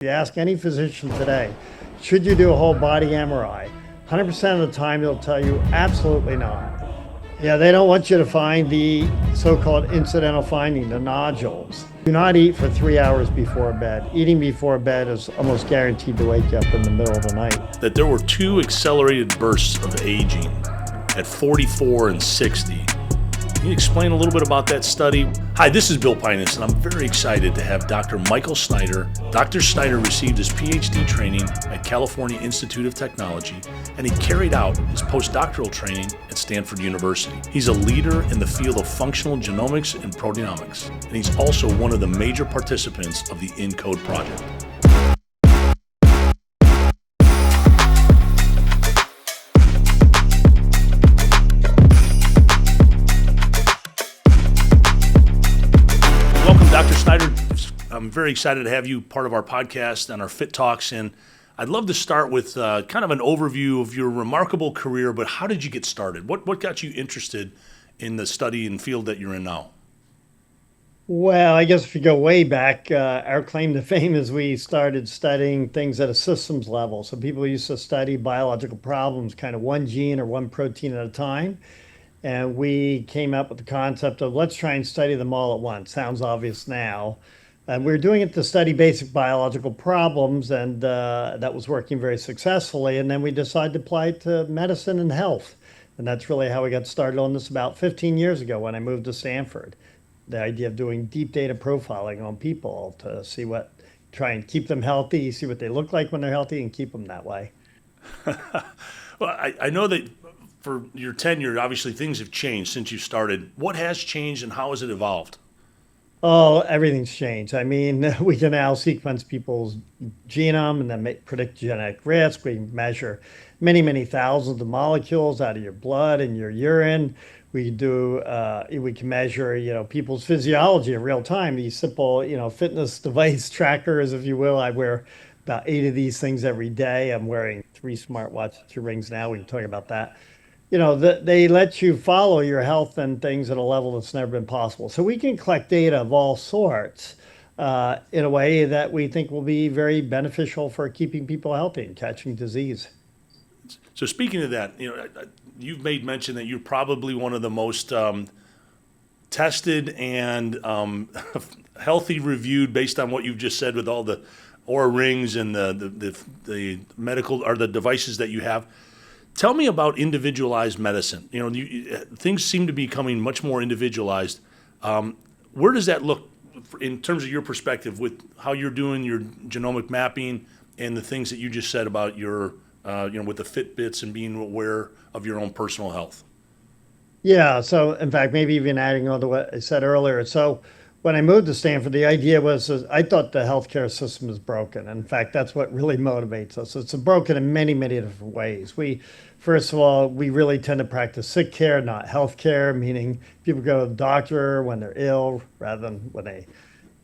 If you ask any physician today, should you do a whole body MRI? 100% of the time, they'll tell you absolutely not. Yeah, they don't want you to find the so-called incidental finding, the nodules. Do not eat for 3 hours before bed. Eating before bed is almost guaranteed to wake you up in the middle of the night. That there were two accelerated bursts of aging at 44 and 60. Can you explain a little bit about that study? Hi, this is Bill Pinus, and I'm very excited to have Dr. Michael Snyder. Dr. Snyder received his PhD training at California Institute of Technology, and he carried out his postdoctoral training at Stanford University. He's a leader in the field of functional genomics and proteomics, and he's also one of the major participants of the ENCODE project. Dr. Snyder, I'm very excited to have you part of our podcast and our FitTalks, and I'd love to start with kind of an overview of your remarkable career, but how did you get started? What got you interested in the study and field that you're in now? Well, I guess if you go way back, our claim to fame is we started studying things at a systems level. So people used to study biological problems, kind of one gene or one protein at a time. And we came up with the concept of let's try and study them all at once. Sounds obvious now. And we were doing it to study basic biological problems, and that was working very successfully. And then we decided to apply it to medicine and health. And that's really how we got started on this about 15 years ago when I moved to Stanford. The idea of doing deep data profiling on people to see try and keep them healthy, see what they look like when they're healthy, and keep them that way. Well, I know that for your tenure, obviously things have changed since you started. What has changed and how has it evolved? Oh, everything's changed. I mean, we can now sequence people's genome and then predict genetic risk. We can measure many, many thousands of molecules out of your blood and your urine. We can measure, people's physiology in real time. These simple, fitness device trackers, if you will. I wear about 8 of these things every day. I'm wearing 3 smartwatch rings now. We can talk about that. They let you follow your health and things at a level that's never been possible. So we can collect data of all sorts in a way that we think will be very beneficial for keeping people healthy and catching disease. So speaking of that, you've made mention that you're probably one of the most tested and healthy reviewed based on what you've just said with all the Oura rings and the medical or the devices that you have. Tell me about individualized medicine. Things seem to be becoming much more individualized. Where does that look in terms of your perspective with how you're doing your genomic mapping and the things that you just said about your, with the Fitbits and being aware of your own personal health? Yeah. So in fact, maybe even adding on to what I said earlier. So when I moved to Stanford, the idea was I thought the healthcare system is broken. In fact, that's what really motivates us. It's broken in many, many different ways. First of all, we really tend to practice sick care, not health care, meaning people go to the doctor when they're ill rather than when they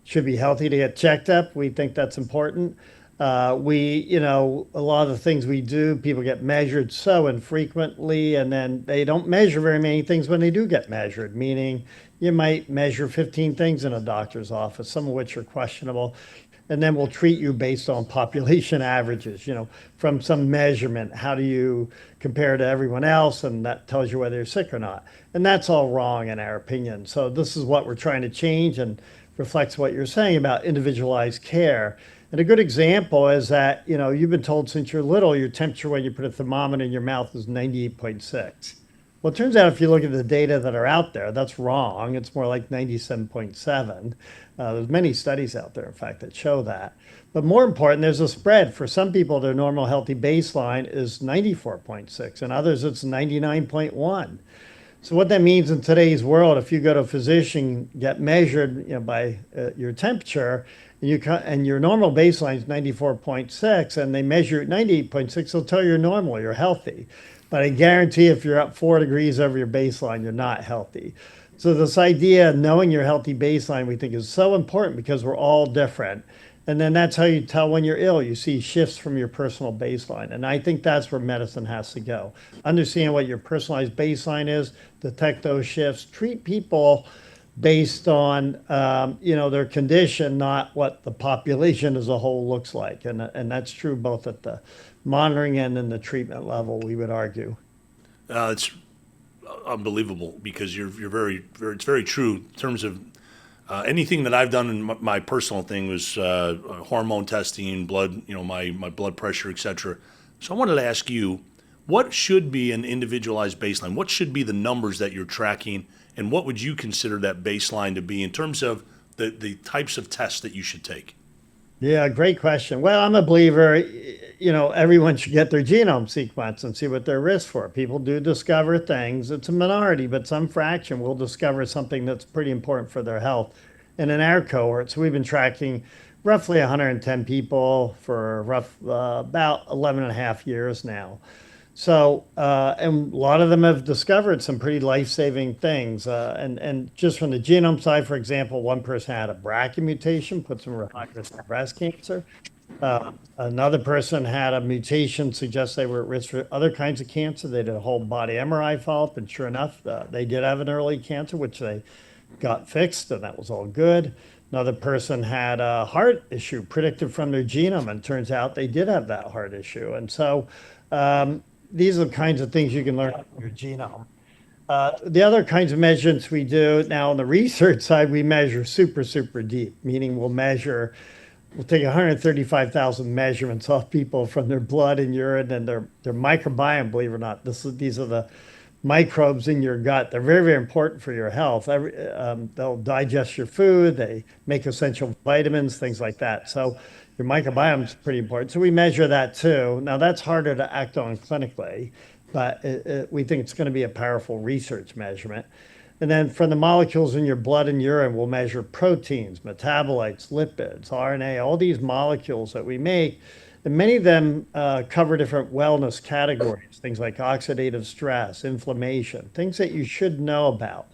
should be healthy to get checked up. We think that's important. A lot of the things we do, people get measured so infrequently, and then they don't measure very many things when they do get measured, meaning you might measure 15 things in a doctor's office, some of which are questionable, and then we'll treat you based on population averages, from some measurement. How do you compare to everyone else? And that tells you whether you're sick or not. And that's all wrong in our opinion. So this is what we're trying to change and reflects what you're saying about individualized care. And a good example is that, you've been told since you're little, your temperature when you put a thermometer in your mouth is 98.6. Well, it turns out if you look at the data that are out there, that's wrong. It's more like 97.7. There's many studies out there, in fact, that show that. But more important, there's a spread. For some people, their normal healthy baseline is 94.6, and others it's 99.1. So what that means in today's world, if you go to a physician, get measured by your temperature, and your normal baseline is 94.6, and they measure at 98.6, they'll tell you you're normal, you're healthy. But I guarantee if you're up 4 degrees over your baseline, you're not healthy. So this idea of knowing your healthy baseline, we think is so important because we're all different. And then that's how you tell when you're ill. You see shifts from your personal baseline. And I think that's where medicine has to go. Understand what your personalized baseline is, detect those shifts, treat people based on their condition, not what the population as a whole looks like, and that's true both at the monitoring end and the treatment level, we would argue. It's unbelievable because you're it's very true in terms of anything that I've done in my personal thing was hormone testing, blood, my blood pressure, etc. So I wanted to ask you, what should be an individualized baseline? What should be the numbers that you're tracking, and what would you consider that baseline to be in terms of the types of tests that you should take? Yeah, great question. Well, I'm a believer, everyone should get their genome sequence and see what they're risk for. People do discover things. It's a minority, but some fraction will discover something that's pretty important for their health. And in our cohorts, we've been tracking roughly 110 people for about 11 and a half years now. So, and a lot of them have discovered some pretty life-saving things. And just from the genome side, for example, one person had a BRCA mutation, puts them at high risk of breast cancer. Another person had a mutation, suggests they were at risk for other kinds of cancer. They did a whole body MRI follow-up, and sure enough, they did have an early cancer, which they got fixed, and that was all good. Another person had a heart issue predicted from their genome, and turns out they did have that heart issue. And so, these are the kinds of things you can learn from your genome. The other kinds of measurements we do now on the research side, we measure super, super deep, meaning we'll take 135,000 measurements off people from their blood and urine and their microbiome, believe it or not. These are the microbes in your gut. They're very, very important for your health. They'll digest your food, they make essential vitamins, things like that. So your microbiome is pretty important. So we measure that too. Now that's harder to act on clinically, but we think it's going to be a powerful research measurement. And then from the molecules in your blood and urine, we'll measure proteins, metabolites, lipids, RNA, all these molecules that we make. And many of them cover different wellness categories, things like oxidative stress, inflammation, things that you should know about.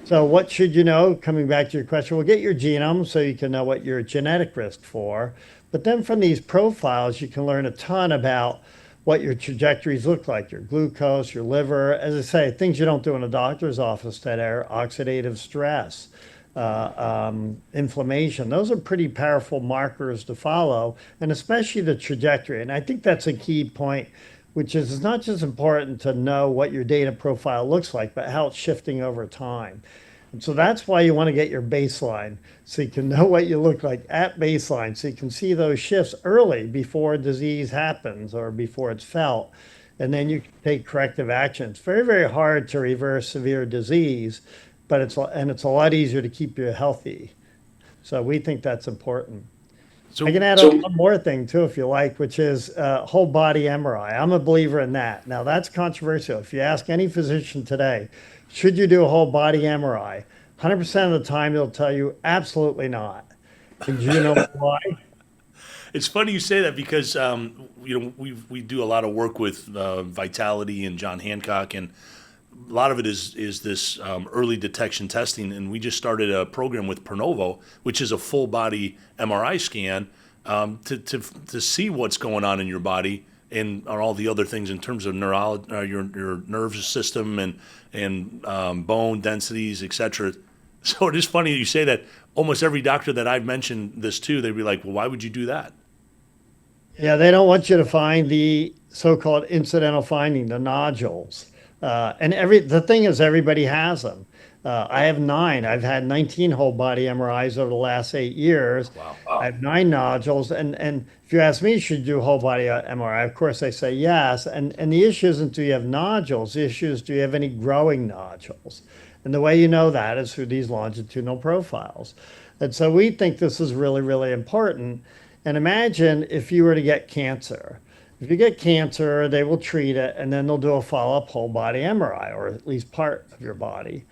So what should you know? Coming back to your question, we'll get your genome so you can know what you're at genetic risk for. But then from these profiles, you can learn a ton about what your trajectories look like, your glucose, your liver. As I say, things you don't do in a doctor's office that are oxidative stress, inflammation. Those are pretty powerful markers to follow, and especially the trajectory. And I think that's a key point, which is it's not just important to know what your data profile looks like, but how it's shifting over time. And so that's why you want to get your baseline so you can know what you look like at baseline, so you can see those shifts early before disease happens or before it's felt. And then you can take corrective action. It's very, very hard to reverse severe disease, but it's a lot easier to keep you healthy. So we think that's important. So, I can add one more thing too, if you like, which is whole body MRI. I'm a believer in that. Now that's controversial. If you ask any physician today, should you do a whole body MRI? 100% of the time they'll tell you absolutely not. And do you know why? it's funny you say that because we do a lot of work with Vitality and John Hancock, and a lot of it is this early detection testing, and we just started a program with Pronovo, which is a full body MRI scan to see what's going on in your body and all the other things in terms of your nervous system and bone densities, etc. So it is funny that you say that. Almost every doctor that I've mentioned this to, they'd be like, "Well, why would you do that?" Yeah, they don't want you to find the so-called incidental finding, the nodules. And the thing is, everybody has them. I have 9. I've had 19 whole body MRIs over the last 8 years. Wow. I have 9 nodules. And if you ask me, should you do whole body MRI? Of course, I say yes. And the issue isn't do you have nodules? The issue is do you have any growing nodules? And the way you know that is through these longitudinal profiles. And so we think this is really, really important. And imagine if you were to get cancer. If you get cancer, they will treat it, and then they'll do a follow-up whole body MRI, or at least part of your body.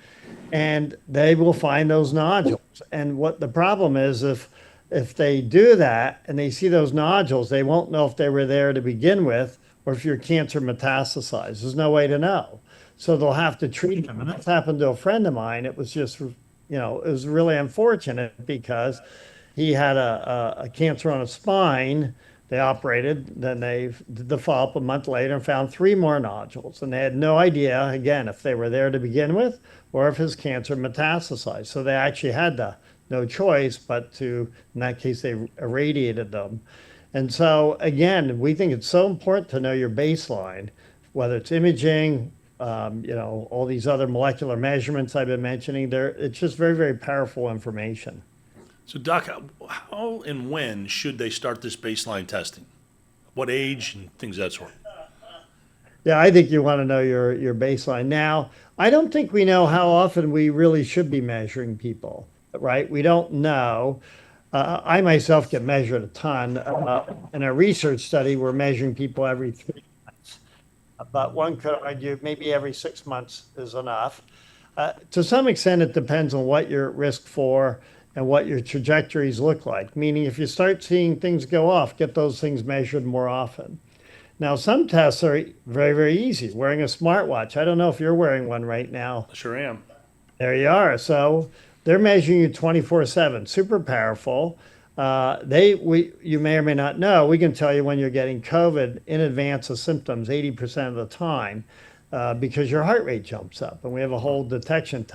And they will find those nodules. And what the problem is, if they do that and they see those nodules, they won't know if they were there to begin with or if your cancer metastasized. There's no way to know. So they'll have to treat them. And that's happened to a friend of mine. It was just, it was really unfortunate because he had a cancer on his spine, They operated, then they did the follow-up a month later and found three more nodules. And they had no idea, again, if they were there to begin with or if his cancer metastasized. So they actually had no choice but to, in that case, they irradiated them. And so, again, we think it's so important to know your baseline, whether it's imaging, all these other molecular measurements I've been mentioning. It's just very, very powerful information. So, Doc, how and when should they start this baseline testing? What age and things of that sort? Yeah, I think you want to know your baseline. Now, I don't think we know how often we really should be measuring people, right? We don't know. I myself get measured a ton. In a research study, we're measuring people every 3 months, but one could argue maybe every 6 months is enough. To some extent, it depends on what you're at risk for and what your trajectories look like. Meaning, if you start seeing things go off, get those things measured more often. Now, some tests are very, very easy. Wearing a smartwatch. I don't know if you're wearing one right now. I sure am. There you are. So they're measuring you 24/7. Super powerful. You may or may not know. We can tell you when you're getting COVID in advance of symptoms, 80% of the time, because your heart rate jumps up, and we have a whole detection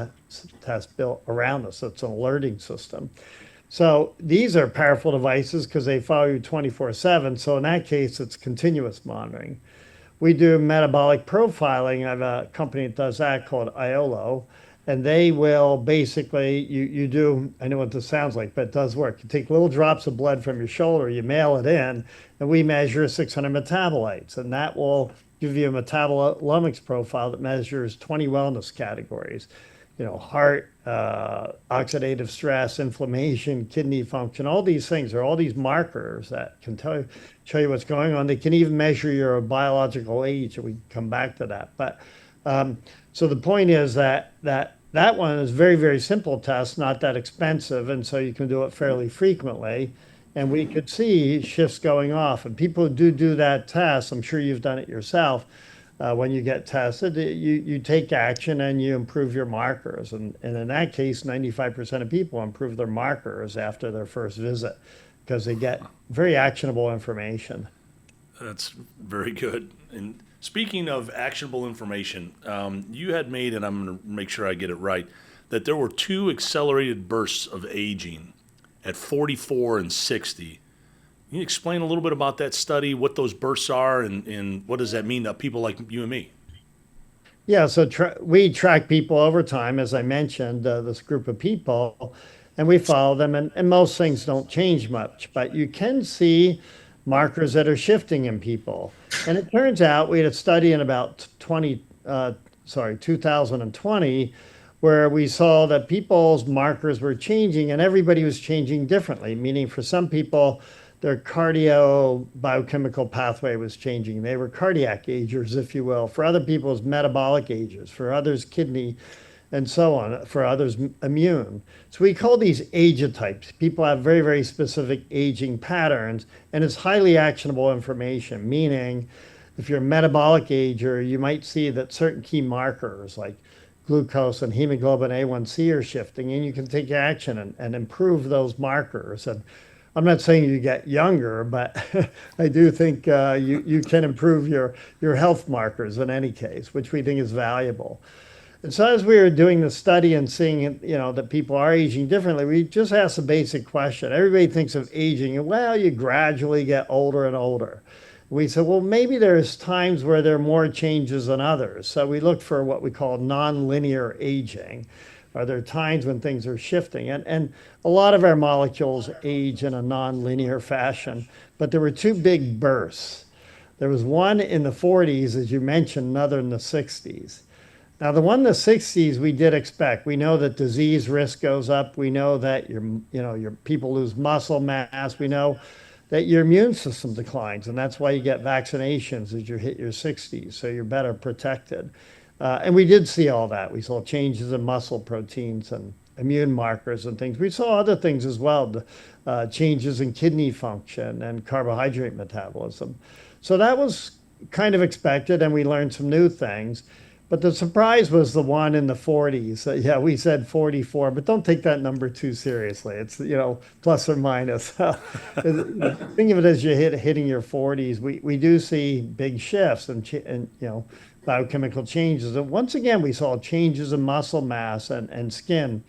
test built around us. So it's an alerting system. So these are powerful devices because they follow you 24/7. So in that case, it's continuous monitoring. We do metabolic profiling. I have a company that does that called IOLO, and they will basically, you do, I know what this sounds like, but it does work. You take little drops of blood from your shoulder, you mail it in, and we measure 600 metabolites, and that will give you a metabolomics profile that measures 20 wellness categories. Heart, oxidative stress, inflammation, kidney function, all these things are all these markers that can show you what's going on. They can even measure your biological age, and we can come back to that. But so the point is that one is very, very simple test, not that expensive, and so you can do it fairly frequently. And we could see shifts going off. And people who do that test, I'm sure you've done it yourself, when you get tested, you take action and you improve your markers. And in that case, 95% of people improve their markers after their first visit because they get very actionable information. That's very good. And speaking of actionable information, you had made, and I'm going to make sure I get it right, that there were two accelerated bursts of aging at 44 and 60. Can you explain a little bit about that study, what those bursts are, and what does that mean to people like you and me? Yeah, so we track people over time, as I mentioned, this group of people, and we follow them, and most things don't change much, but you can see markers that are shifting in people. And it turns out we had a study in about 2020 where we saw that people's markers were changing and everybody was changing differently, meaning for some people, their cardio biochemical pathway was changing. They were cardiac agers, if you will. For other people, it's metabolic agers. For others, kidney, and so on. For others, immune. So we call these agetypes. People have very, very specific aging patterns, and it's highly actionable information, meaning if you're a metabolic ager, you might see that certain key markers like glucose and hemoglobin A1C are shifting, and you can take action and improve those markers. And I'm not saying you get younger, but I do think you can improve your health markers in any case, which we think is valuable. And so as we were doing the study and seeing, that people are aging differently, we just asked a basic question. Everybody thinks of aging, and well, you gradually get older and older. We said, well, maybe there's times where there are more changes than others. So we looked for what we call nonlinear aging. Are there times when things are shifting? And a lot of our molecules age in a nonlinear fashion, but there were two big bursts. There was one in the 40s, as you mentioned, another in the 60s. Now, the one in the 60s we did expect. We know that disease risk goes up. We know that your people lose muscle mass. We know that your immune system declines, and that's why you get vaccinations as you hit your 60s, so you're better protected. And we did see all that. We saw changes in muscle proteins and immune markers and things. We saw other things as well, changes in kidney function and carbohydrate metabolism. So that was kind of expected, and we learned some new things. But the surprise was the one in the 40s. Yeah, we said 44, but don't take that number too seriously. It's, plus or minus. Think of it as you hitting your 40s. We do see big shifts and biochemical changes. And once again, we saw changes in muscle mass and skin,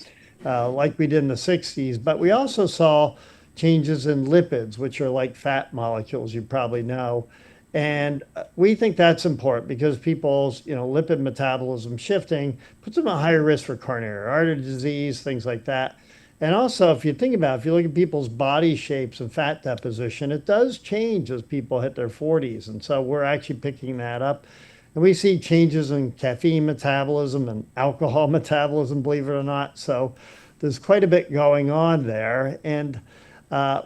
like we did in the 60s. But we also saw changes in lipids, which are like fat molecules, you probably know. And we think that's important because people's, lipid metabolism shifting puts them at higher risk for coronary artery disease, things like that. And also, if you think about it, if you look at people's body shapes and fat deposition, it does change as people hit their 40s. And so we're actually picking that up. And we see changes in caffeine metabolism and alcohol metabolism, believe it or not. So there's quite a bit going on there. And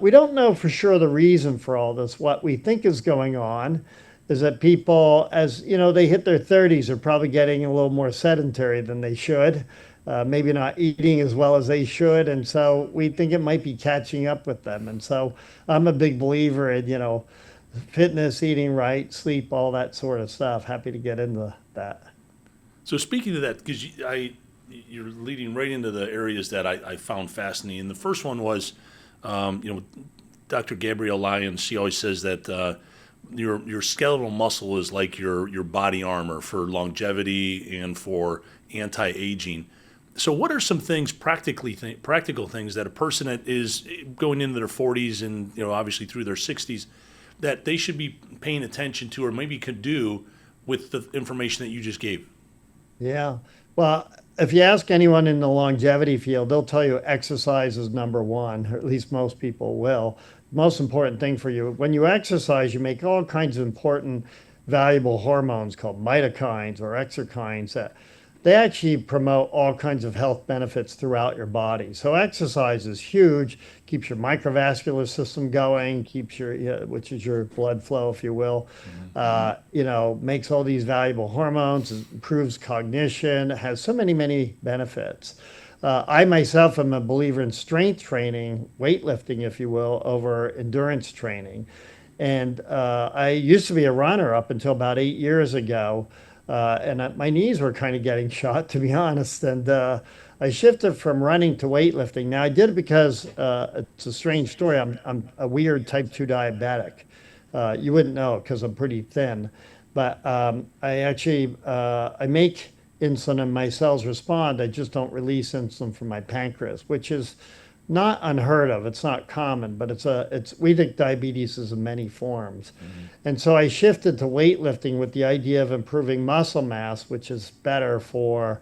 we don't know for sure the reason for all this. What we think is going on is that people, as they hit their 30s, are probably getting a little more sedentary than they should, maybe not eating as well as they should. And so we think it might be catching up with them. And so I'm a big believer in, fitness, eating right, sleep, all that sort of stuff. Happy to get into that. So speaking of that, because you're leading right into the areas that I found fascinating. The first one was, Dr. Gabrielle Lyons. She always says that your skeletal muscle is like your body armor for longevity and for anti-aging. So, what are some things practical things that a person that is going into their 40s and obviously through their 60s that they should be paying attention to, or maybe could do with the information that you just gave? Yeah. Well, if you ask anyone in the longevity field, they'll tell you exercise is number one, or at least most people will. Most important thing for you, when you exercise, you make all kinds of important, valuable hormones called mitokines or exokines that they actually promote all kinds of health benefits throughout your body. So exercise is huge, keeps your microvascular system going, keeps your, which is your blood flow, if you will, makes all these valuable hormones, improves cognition, has so many benefits. I myself am a believer in strength training, weightlifting, if you will, over endurance training. And I used to be a runner up until about 8 years ago. My knees were kind of getting shot, to be honest. And I shifted from running to weightlifting. Now, I did it because it's a strange story. I'm a weird type 2 diabetic. You wouldn't know because I'm pretty thin. But I make insulin and my cells respond. I just don't release insulin from my pancreas, which is not unheard of. It's not common, but we think diabetes is in many forms. And so I shifted to weightlifting with the idea of improving muscle mass, which is better for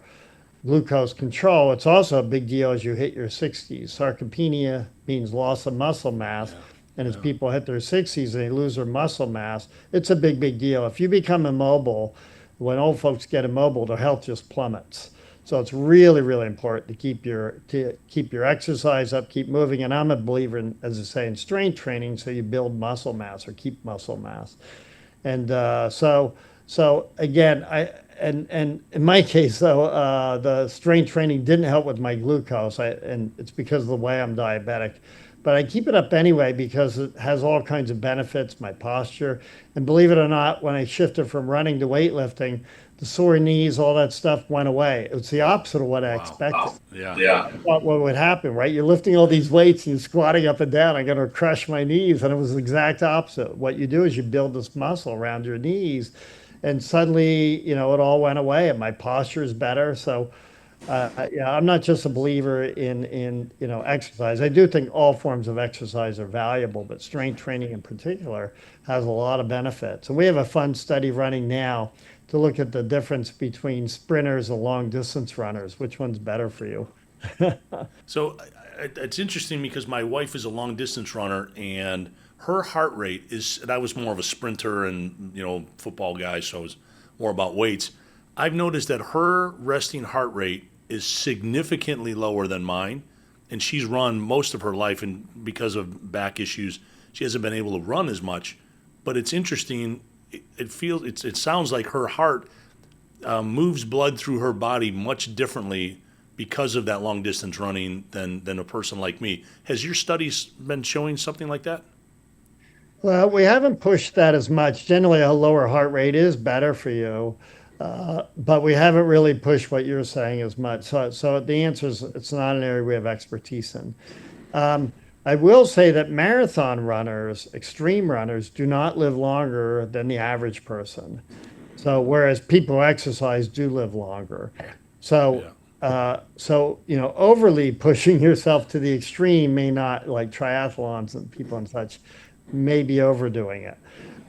glucose control. It's also a big deal as you hit your 60s. Sarcopenia means loss of muscle mass. And as people hit their 60s and they lose their muscle mass, it's a big deal. If you become immobile, when old folks get immobile, their health just plummets. So it's really important to keep your exercise up, keep moving. And I'm a believer in, as I say, in strength training, so you build muscle mass or keep muscle mass. And so again, and in my case though, the strength training didn't help with my glucose, and it's because of the way I'm diabetic. But I keep it up anyway because it has all kinds of benefits, my posture. And believe it or not, when I shifted from running to weightlifting, the sore knees, all that stuff went away. It was the opposite of what I expected. Yeah. I thought what would happen, right? You're lifting all these weights and you're squatting up and down. I'm going to crush my knees. And it was the exact opposite. What you do is you build this muscle around your knees. And suddenly, it all went away and my posture is better. So I'm not just a believer in exercise. I do think all forms of exercise are valuable, but strength training in particular has a lot of benefits. And we have a fun study running now to look at the difference between sprinters and long distance runners. Which one's better for you? So it's interesting because my wife is a long distance runner and her heart rate is, and I was more of a sprinter and, football guy, so it was more about weights. I've noticed that her resting heart rate is significantly lower than mine, and she's run most of her life, and because of back issues, she hasn't been able to run as much. But it's interesting. It sounds like her heart moves blood through her body much differently because of that long distance running than a person like me. Has your studies been showing something like that? Well, we haven't pushed that as much. Generally, a lower heart rate is better for you. but we haven't really pushed what you're saying as much. So the answer is it's not an area we have expertise in. I will say that marathon runners, extreme runners, do not live longer than the average person. So whereas people who exercise do live longer. So Yeah. overly pushing yourself to the extreme may not, like triathlons and people and such, may be overdoing it.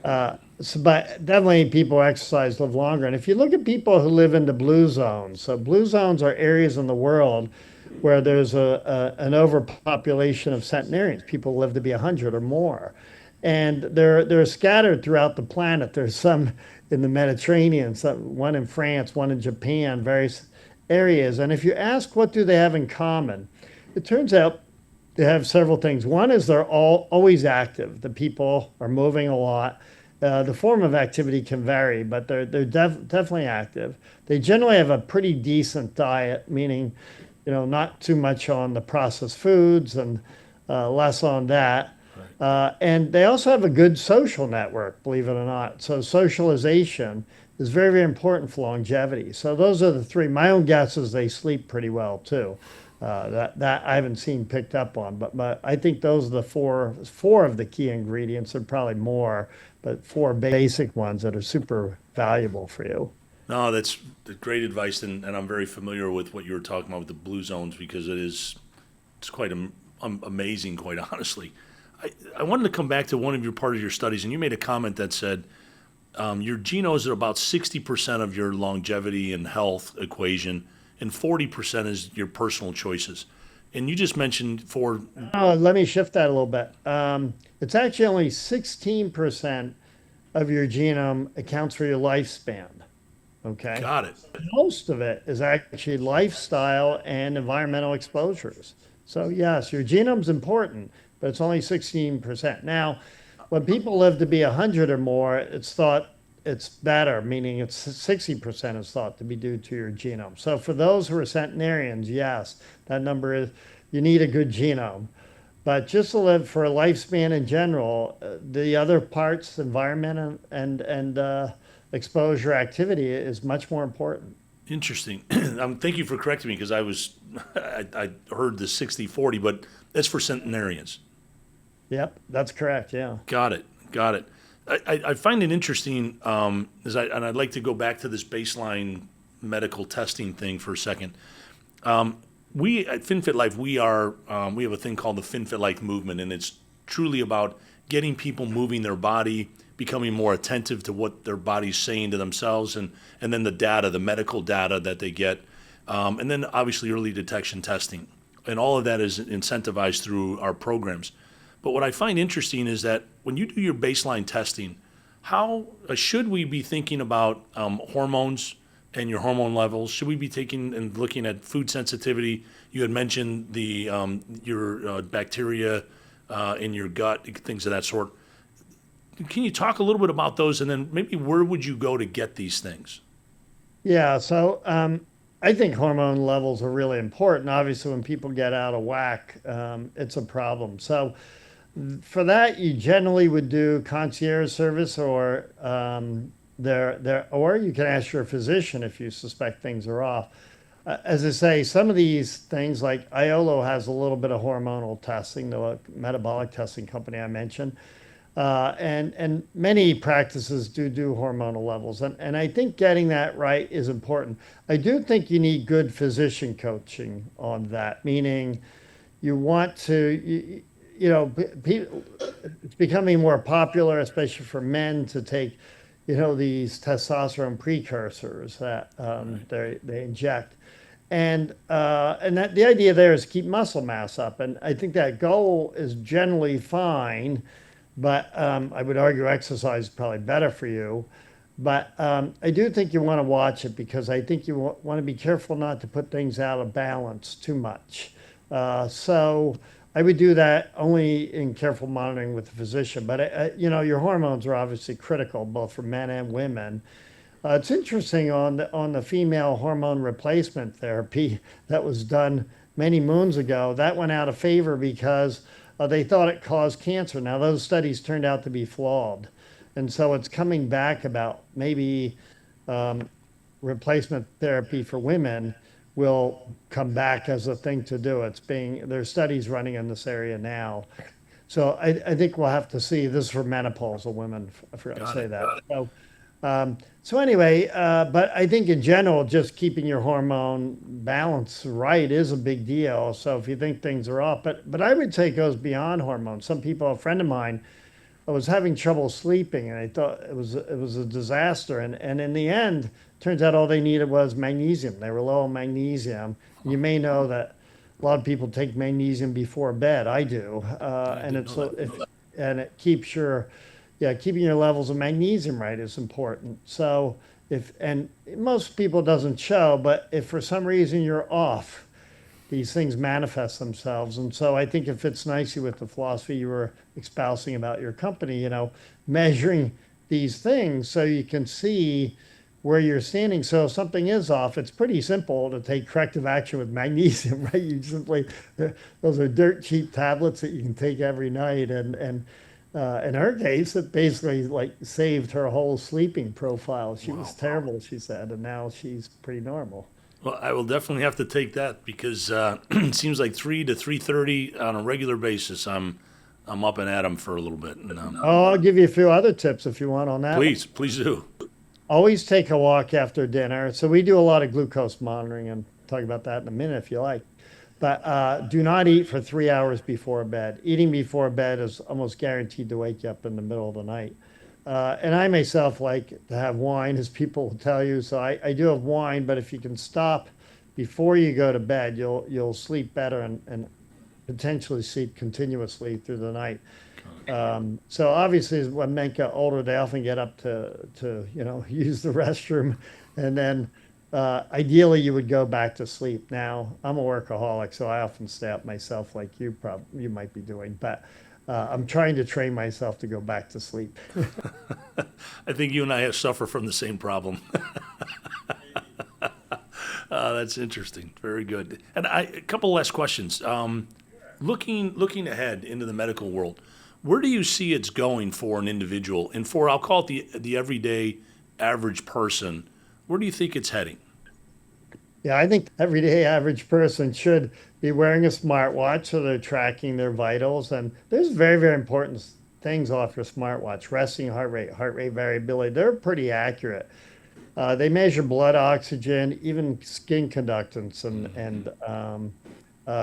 But definitely people who exercise live longer. And if you look at people who live in the blue zones, so blue zones are areas in the world where there's an overpopulation of centenarians. People live to be 100 or more. And they're scattered throughout the planet. There's some in the Mediterranean, one in France, one in Japan, various areas. And if you ask what do they have in common, it turns out they have several things. One is they're always active. The people are moving a lot. The form of activity can vary, but they're definitely active. They generally have a pretty decent diet, meaning, not too much on the processed foods and less on that. And they also have a good social network, believe it or not. So socialization is very, very important for longevity. So those are the three. My own guess is they sleep pretty well too. That I haven't seen picked up on, but I think those are the four of the key ingredients. There are probably more, but four basic ones that are super valuable for you. No, that's great advice, and I'm very familiar with what you were talking about with the blue zones because it's quite amazing, quite honestly. I wanted to come back to one of your part of your studies, and you made a comment that said your genomes are about 60% of your longevity and health equation, and 40% is your personal choices. And you just mentioned four. Oh, let me shift that a little bit. It's actually only 16% of your genome accounts for your lifespan. Okay. Got it. Most of it is actually lifestyle and environmental exposures. So yes, your genome's important, but it's only 16%. Now, when people live to be 100 or more, it's thought it's better, meaning it's 60% is thought to be due to your genome. So for those who are centenarians, yes, that number is, you need a good genome. But just to live for a lifespan in general, the other parts, environment and exposure activity is much more important. Interesting. Thank you for correcting me because I heard the 60/40, but that's for centenarians. Yep, that's correct. Yeah. Got it. Got it. I find it interesting, and I'd like to go back to this baseline medical testing thing for a second. We at FinFit Life, we have a thing called the FinFit Life movement, and it's truly about getting people moving their body, becoming more attentive to what their body's saying to themselves, and then the data, the medical data that they get, and then obviously early detection testing. And all of that is incentivized through our programs. But what I find interesting is that when you do your baseline testing, how should we be thinking about hormones and your hormone levels? Should we be taking and looking at food sensitivity? You had mentioned your bacteria in your gut, things of that sort. Can you talk a little bit about those, and then maybe where would you go to get these things? Yeah. So I think hormone levels are really important. Obviously, when people get out of whack, it's a problem. So for that, you generally would do concierge service or or you can ask your physician if you suspect things are off. As I say, some of these things like Iolo has a little bit of hormonal testing, the metabolic testing company I mentioned. And many practices do hormonal levels. And I think getting that right is important. I do think you need good physician coaching on that, meaning you want to, it's becoming more popular, especially for men, to take, these testosterone precursors that they inject. And that the idea there is keep muscle mass up. And I think that goal is generally fine, but I would argue exercise is probably better for you. But I do think you want to watch it because I think you want to be careful not to put things out of balance too much. So I would do that only in careful monitoring with the physician. But your hormones are obviously critical both for men and women. It's interesting on the female hormone replacement therapy that was done many moons ago. That went out of favor because they thought it caused cancer. Now those studies turned out to be flawed, and so it's coming back about maybe replacement therapy for women will come back as a thing to do. There's studies running in this area now. So I think we'll have to see. This is for menopausal women. I forgot to Got say it. that. So anyway, but I think in general, just keeping your hormone balance right is a big deal. So if you think things are off, but I would say it goes beyond hormones. Some people, a friend of mine, I was having trouble sleeping, and I thought it was a disaster. And in the end, turns out all they needed was magnesium. They were low on magnesium. You may know that a lot of people take magnesium before bed. I do, I and didn't it's know that. if and it keeps your yeah, keeping your levels of magnesium right is important. So if and most people doesn't show, but if for some reason you're off, these things manifest themselves. And so I think it fits nicely with the philosophy you were espousing about your company, measuring these things so you can see where you're standing. So if something is off, it's pretty simple to take corrective action with magnesium, right? You simply, those are dirt cheap tablets that you can take every night. And in her case, it basically like saved her whole sleeping profile. She was Wow. terrible, she said, and now she's pretty normal. Well, I will definitely have to take that because it seems like 3 to 3:30 on a regular basis. I'm up and at 'em for a little bit. And, Oh, I'll give you a few other tips if you want on that. please do. Always take a walk after dinner. So we do a lot of glucose monitoring and talk about that in a minute if you like. But do not eat for 3 hours before bed. Eating before bed is almost guaranteed to wake you up in the middle of the night. And I myself like to have wine, as people will tell you. So I do have wine, but if you can stop before you go to bed, you'll sleep better and potentially sleep continuously through the night. So obviously, when men get older, they often get up to use the restroom, and then ideally you would go back to sleep. Now I'm a workaholic, so I often stay up myself, like you might be doing, but I'm trying to train myself to go back to sleep. I think you and I suffer from the same problem. That's interesting. Very good. And a couple last questions. Looking ahead into the medical world, where do you see it's going for an individual, and for I'll call it the everyday average person? Where do you think it's heading? Yeah, I think everyday average person should be wearing a smartwatch so they're tracking their vitals. And there's very, very important things off your smartwatch. Resting heart rate variability, they're pretty accurate. They measure blood oxygen, even skin conductance and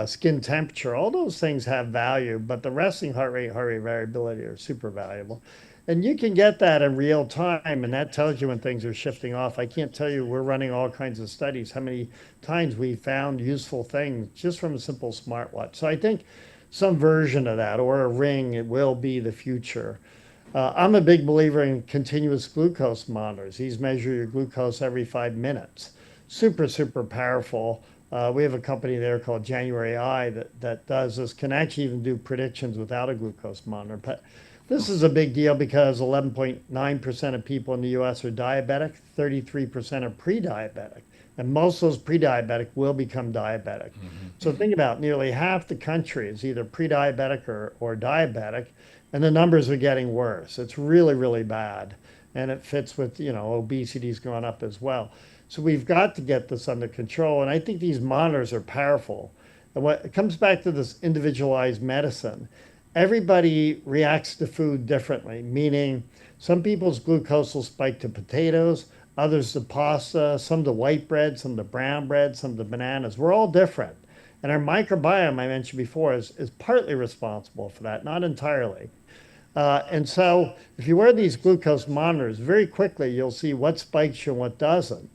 skin temperature. All those things have value, but the resting heart rate variability are super valuable. And you can get that in real time, and that tells you when things are shifting off. I can't tell you, we're running all kinds of studies, how many times we found useful things just from a simple smartwatch. So I think some version of that or a ring, it will be the future. I'm a big believer in continuous glucose monitors. These measure your glucose every 5 minutes. Super, super powerful. We have a company there called January Eye that does this, can actually even do predictions without a glucose monitor. But this is a big deal because 11.9% of people in the US are diabetic, 33% are pre-diabetic, and most of those pre-diabetic will become diabetic. So think about nearly half the country is either pre-diabetic or diabetic, and the numbers are getting worse. It's really, really bad. And it fits with, obesity's gone up as well. So we've got to get this under control. And I think these monitors are powerful. And what it comes back to this individualized medicine. Everybody reacts to food differently, meaning some people's glucose will spike to potatoes, others to pasta, some to white bread, some to brown bread, some to bananas. We're all different. And our microbiome, I mentioned before, is partly responsible for that, not entirely. And so if you wear these glucose monitors, very quickly you'll see what spikes you and what doesn't.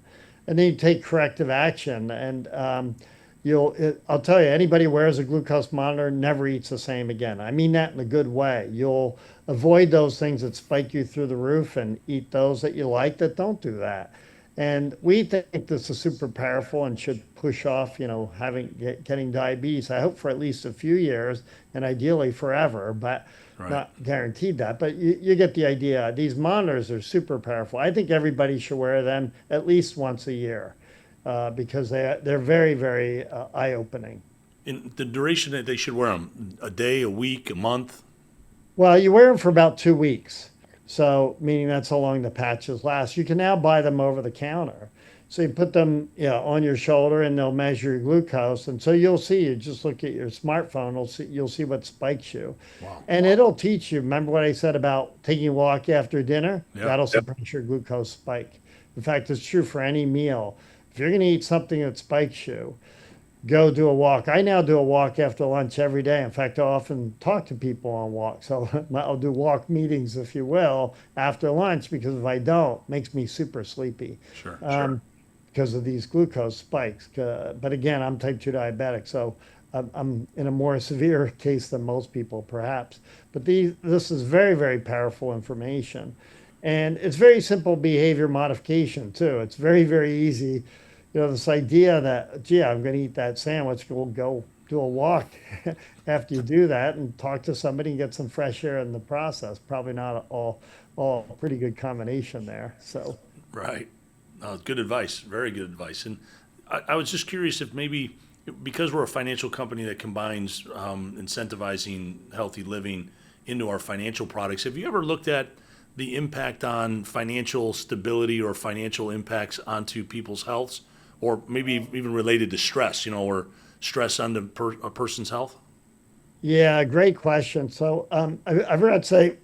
And then you take corrective action. And I'll tell you, anybody who wears a glucose monitor never eats the same again. I mean that in a good way. You'll avoid those things that spike you through the roof and eat those that you like that don't do that. And we think this is super powerful and should push off, getting diabetes. I hope for at least a few years and ideally forever, but Right. not guaranteed that. But you get the idea. These monitors are super powerful. I think everybody should wear them at least once a year because they're very, very eye-opening. In the duration that they should wear them, a day, a week, a month? Well, you wear them for about 2 weeks. So, meaning that's how long the patches last. You can now buy them over the counter. So you put them, on your shoulder and they'll measure your glucose. And so you'll see, you just look at your smartphone, you'll see what spikes you. Wow. And it'll teach you. Remember what I said about taking a walk after dinner? Yeah. That'll suppress your glucose spike. In fact, it's true for any meal. If you're going to eat something that spikes you, go do a walk. I now do a walk after lunch every day. In fact, I often talk to people on walks. So I'll do walk meetings, if you will, after lunch because if I don't, it makes me super sleepy. Sure. Because of these glucose spikes. But again, I'm type 2 diabetic, so I'm in a more severe case than most people, perhaps. But this is very, very powerful information. And it's very simple behavior modification, too. It's very, very easy. This idea that, gee, I'm going to eat that sandwich, we'll go do a walk after you do that and talk to somebody and get some fresh air in the process. Probably not all pretty good combination there. So. Right. Good advice. Very good advice. And I was just curious if maybe because we're a financial company that combines incentivizing healthy living into our financial products, have you ever looked at the impact on financial stability or financial impacts onto people's healths, or maybe even related to stress, or stress on a person's health? Yeah, great question. So I've read say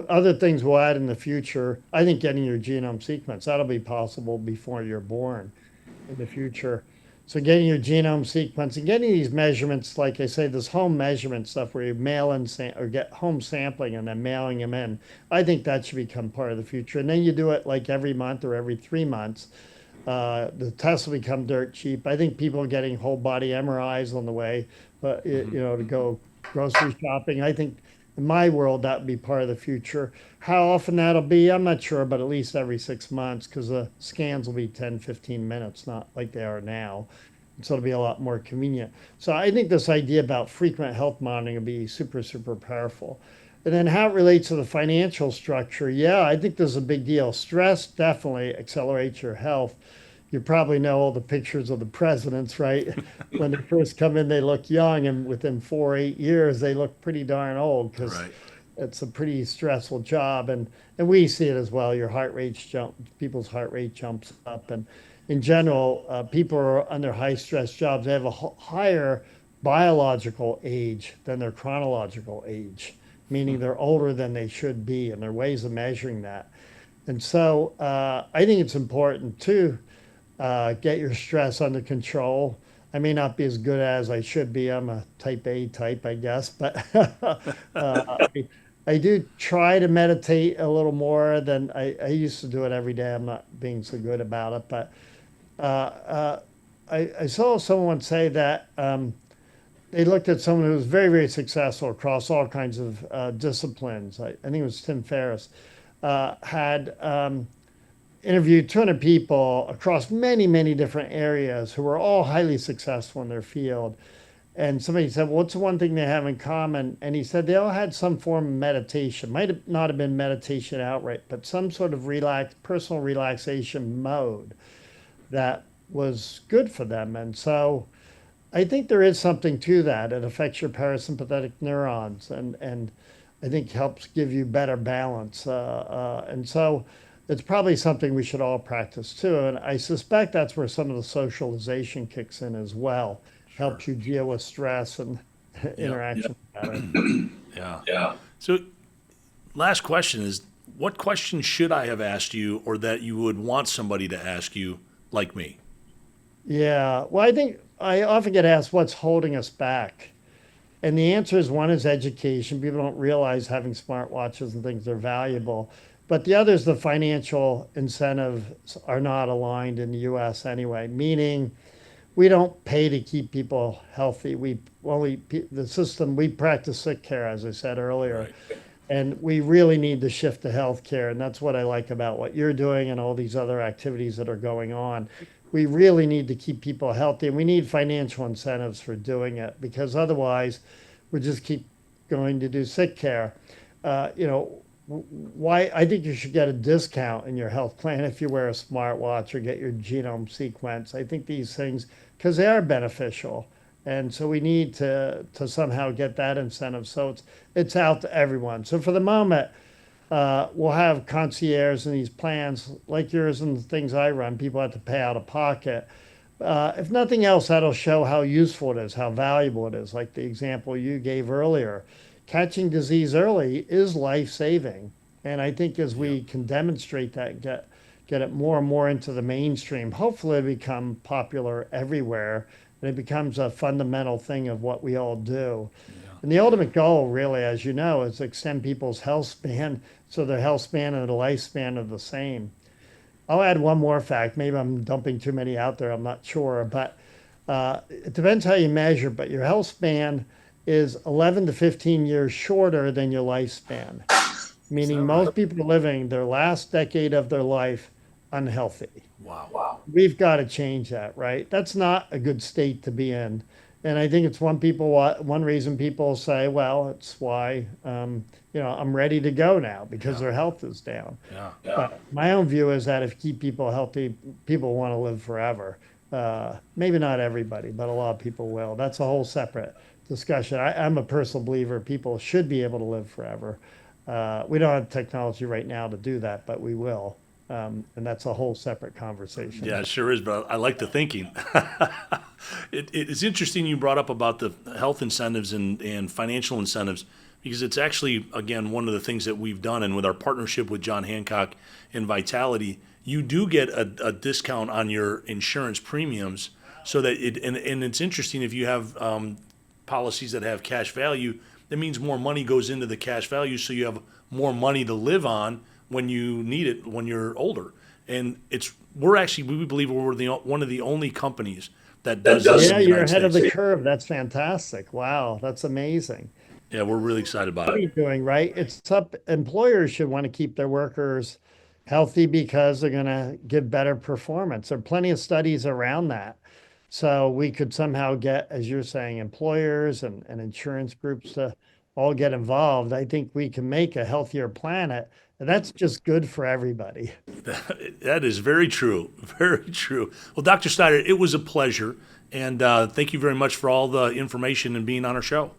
other things will add in the future. I think getting your genome sequence, that'll be possible before you're born in the future. So getting your genome sequence and getting these measurements, like I say, this home measurement stuff where you mail in or get home sampling and then mailing them in, I think that should become part of the future. And then you do it like every month or every 3 months. The tests will become dirt cheap. I think people are getting whole body MRIs on the way, but to go grocery shopping. I think in my world that would be part of the future. How often that'll be, I'm not sure, but at least every 6 months because the scans will be 10, 15 minutes, not like they are now. So it'll be a lot more convenient. So I think this idea about frequent health monitoring will be super, super powerful. And then how it relates to the financial structure, yeah, I think this is a big deal. Stress definitely accelerates your health. You probably know all the pictures of the presidents, right? When they first come in, they look young, and within 4 or 8 years, they look pretty darn old because Right. it's a pretty stressful job. And we see it as well. People's heart rate jumps up. And in general, people are under high stress jobs. They have a higher biological age than their chronological age, meaning they're older than they should be, and there are ways of measuring that. And so I think it's important too get your stress under control. I may not be as good as I should be. I'm a type A type, I guess, but I do try to meditate a little more than I used to do it every day. I'm not being so good about it, but uh, uh, I saw someone say that they looked at someone who was very, very successful across all kinds of disciplines. I think it was Tim Ferriss, had interviewed 200 people across many, many different areas who were all highly successful in their field. And somebody said, well, what's the one thing they have in common? And he said they all had some form of meditation. Might have not have been meditation outright, but some sort of personal relaxation mode that was good for them. And so I think there is something to that. It affects your parasympathetic neurons and I think helps give you better balance. And so it's probably something we should all practice too. And I suspect that's where some of the socialization kicks in as well, Sure. helps you deal with stress and Yeah. interaction better. Yeah. So, last question is, what question should I have asked you, or that you would want somebody to ask you, like me? Yeah. Well, I think I often get asked what's holding us back. And the answer is one is education. People don't realize having smartwatches and things are valuable. But the other is the financial incentives are not aligned in the US anyway, meaning we don't pay to keep people healthy. The system, we practice sick care, as I said earlier. Right. And we really need to shift to healthcare. And that's what I like about what you're doing and all these other activities that are going on. We really need to keep people healthy and we need financial incentives for doing it because otherwise we just keep going to do sick care. Why I think you should get a discount in your health plan if you wear a smartwatch or get your genome sequence. I think these things, because they are beneficial. And so we need to somehow get that incentive. So it's out to everyone. So for the moment, we'll have concierge in these plans like yours and the things I run. People have to pay out of pocket. If nothing else, that'll show how useful it is, how valuable it is. Like the example you gave earlier, catching disease early is life saving. And I think as we can demonstrate that, get it more and more into the mainstream, hopefully it become popular everywhere and it becomes a fundamental thing of what we all do. And the ultimate goal, really, as you know, is to extend people's health span so their health span and the lifespan are the same. I'll add one more fact. Maybe I'm dumping too many out there. I'm not sure, but it depends how you measure. But your health span is 11 to 15 years shorter than your lifespan, meaning most people are living their last decade of their life unhealthy. Wow. We've got to change that, right? That's not a good state to be in. And I think it's one reason people say, well, it's why, I'm ready to go now because their health is down. Yeah. But my own view is that if you keep people healthy, people want to live forever. Maybe not everybody, but a lot of people will. That's a whole separate discussion. I'm a personal believer people should be able to live forever. We don't have technology right now to do that, but we will. And that's a whole separate conversation. Yeah, it sure is, but I like the thinking. It's interesting you brought up about the health incentives and financial incentives because it's actually, again, one of the things that we've done. And with our partnership with John Hancock and Vitality, you do get a discount on your insurance premiums so that and it's interesting if you have policies that have cash value, that means more money goes into the cash value. So you have more money to live on when you need it when you're older. And we believe we're one of the only companies that does this. Yeah, you're ahead of the curve. That's fantastic. Wow, that's amazing. Yeah, we're really excited about What are you it. doing, right? It's up. Employers should want to keep their workers healthy because they're going to give better performance. There are plenty of studies around that. So we could somehow get, as you're saying, employers and insurance groups to all get involved. I think we can make a healthier planet. And that's just good for everybody. That is very true. Very true. Well, Dr. Snyder, it was a pleasure. And thank you very much for all the information and being on our show.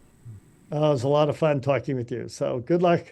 It was a lot of fun talking with you. So good luck.